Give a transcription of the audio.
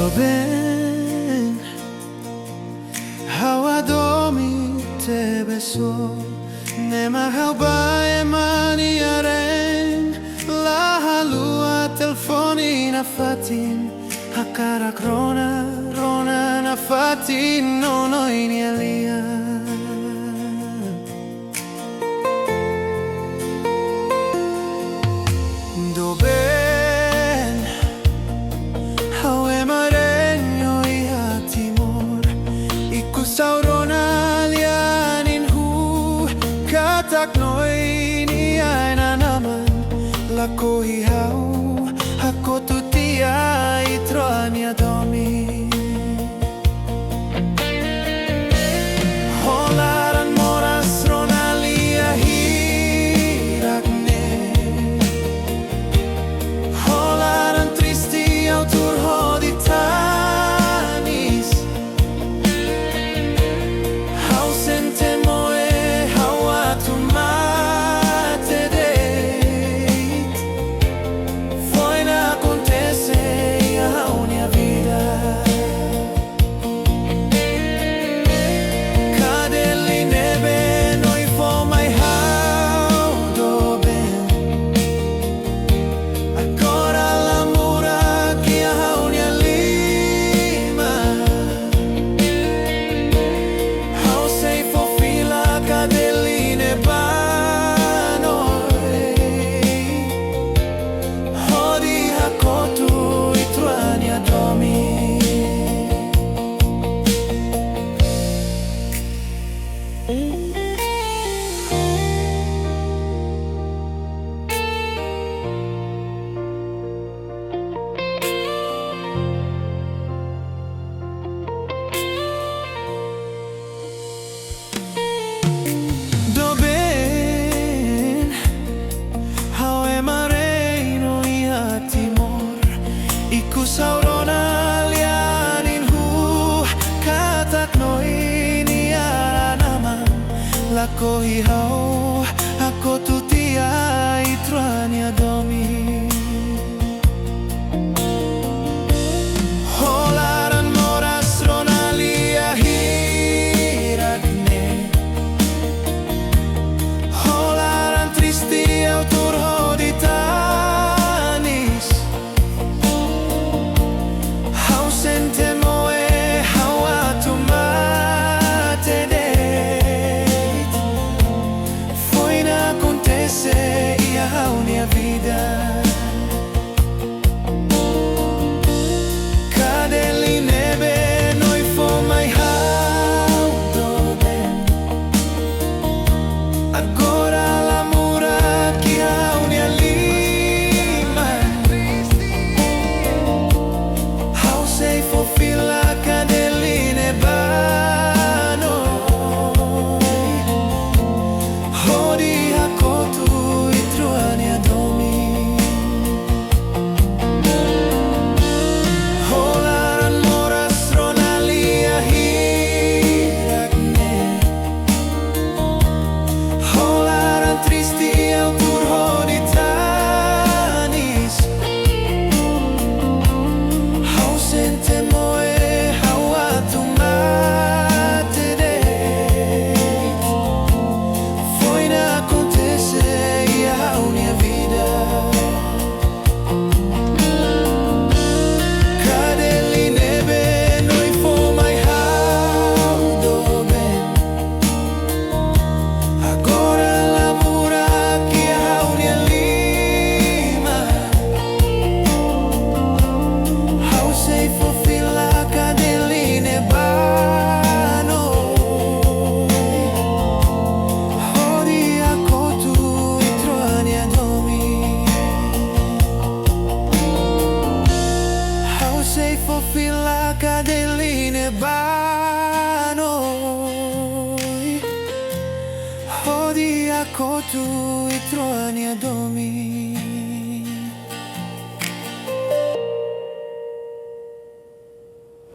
ven, hawadomi te beso, ne mahalbae maniaren, la halua telfoni na fatin, hakarak rona na fatin, no inielia. Do ben, hawe marenyo iha timor, ikusaurona lianin hu, katak noi ni aina naman, lako hihau, hako tutia itroania domi. Holaran moras ronalia hirakne, holaran tristi autur hoditanis, hausente moe hauatumate deit, foi na acontece a minha vida. Saurona lianin hu, katak noi ni naman, lako hihau, ako tutia itrania domi. Holaran moras ronalia hirakne, holaran tristi autur hoditanis, hausente moe hauatumate deit, foi na acontece ia a minha vida. Cadê nebe noi fomai hau do ben, agora l'amura que a minha lima, hausei fofila cadeline bano, hodi hakotu itruania domi. Holaran moras ronalia hirakne, holaran tristi autur hoditanis, hausente moe hauatumate deit, foi na acontece ia a minha vida. Cadê nebe noi fomai hau do ben, agora l'amura que a minha lima, hausei fofila cadeline bano, hodi hakotu itroania domi. Hausei fofila cadeline bano, hodi hakotu itroania domi.